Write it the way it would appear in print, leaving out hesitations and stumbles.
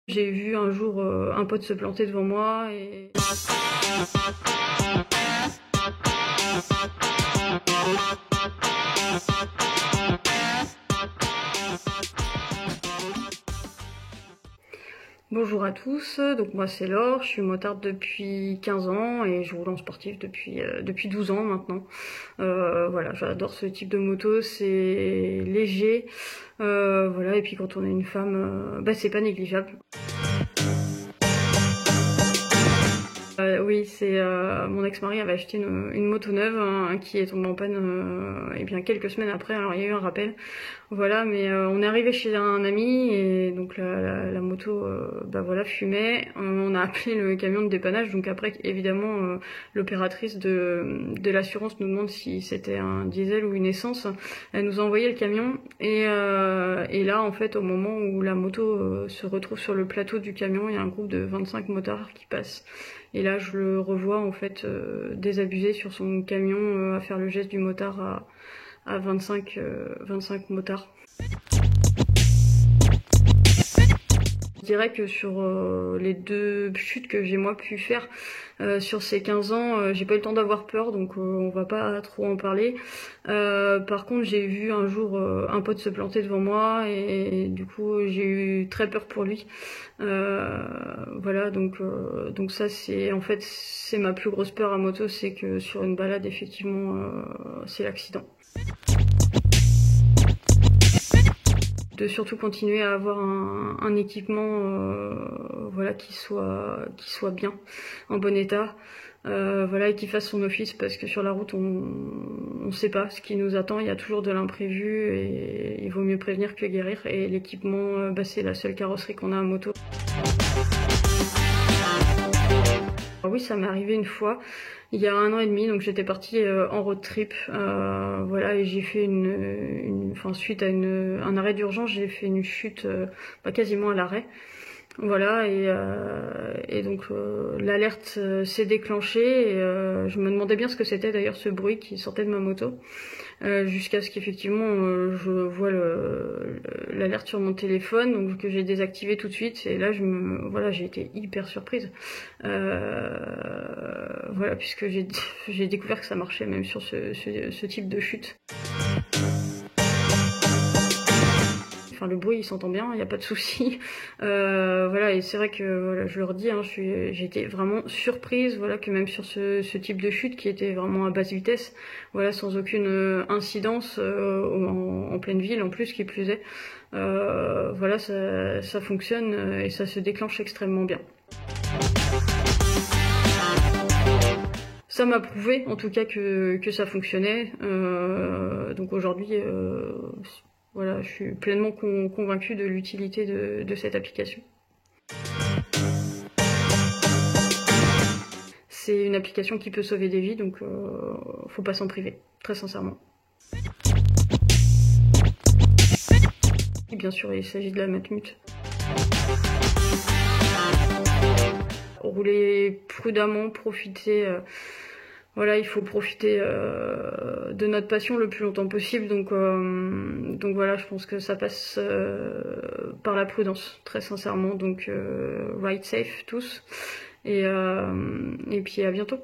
J'ai vu un jour un pote se planter devant moi et... Bonjour à tous, donc moi c'est Laure, je suis motarde depuis 15 ans et je roule en sportif depuis 12 ans maintenant. Voilà, j'adore ce type de moto, c'est léger, voilà, et puis quand on est une femme, c'est pas négligeable. Oui, c'est mon ex-mari avait acheté une moto neuve hein, qui est tombée en panne et bien quelques semaines après. Alors il y a eu un rappel, voilà, mais on est arrivé chez un ami et donc la moto, voilà, fumait. On a appelé le camion de dépannage. Donc après, évidemment, l'opératrice de l'assurance nous demande si c'était un diesel ou une essence. Elle nous a envoyé le camion et là, en fait, au moment où la moto se retrouve sur le plateau du camion, il y a un groupe de 25 motards qui passe. Et là, je le revois en fait désabusé sur son camion à faire le geste du motard à 25 motards. Je dirais que sur les 2 chutes que j'ai moi pu faire sur ces 15 ans, j'ai pas eu le temps d'avoir peur, donc on va pas trop en parler. Par contre, j'ai vu un jour un pote se planter devant moi et du coup j'ai eu très peur pour lui. Voilà, donc ça c'est en fait c'est ma plus grosse peur à moto, c'est que sur une balade effectivement c'est l'accident. De surtout continuer à avoir un équipement voilà, qui soit bien, en bon état, voilà, et qui fasse son office, parce que sur la route on sait pas ce qui nous attend, il y a toujours de l'imprévu et il vaut mieux prévenir que guérir, et l'équipement c'est la seule carrosserie qu'on a à moto. Alors oui, ça m'est arrivé une fois, il y a 1 an et demi, donc j'étais partie en road trip, voilà, et j'ai fait suite à un arrêt d'urgence, j'ai fait une chute quasiment à l'arrêt. Voilà, et donc l'alerte s'est déclenchée et je me demandais bien ce que c'était d'ailleurs ce bruit qui sortait de ma moto, jusqu'à ce qu'effectivement je vois l'alerte sur mon téléphone, donc que j'ai désactivé tout de suite, et là j'ai été hyper surprise, voilà, puisque j'ai découvert que ça marchait même sur ce type de chute. Enfin, le bruit il s'entend bien, il n'y a pas de souci. Voilà, et c'est vrai que voilà, je leur dis, hein, j'ai été vraiment surprise, voilà, que même sur ce type de chute qui était vraiment à basse vitesse, voilà, sans aucune incidence en pleine ville en plus qui plus est, voilà, ça fonctionne et ça se déclenche extrêmement bien. Ça m'a prouvé en tout cas que ça fonctionnait, donc aujourd'hui voilà, je suis pleinement convaincue de l'utilité de cette application. C'est une application qui peut sauver des vies, donc faut pas s'en priver, très sincèrement. Et bien sûr, il s'agit de la Matmut. Rouler prudemment, profiter... voilà, il faut profiter de notre passion le plus longtemps possible, donc voilà, je pense que ça passe par la prudence, très sincèrement, donc ride safe tous, et puis à bientôt.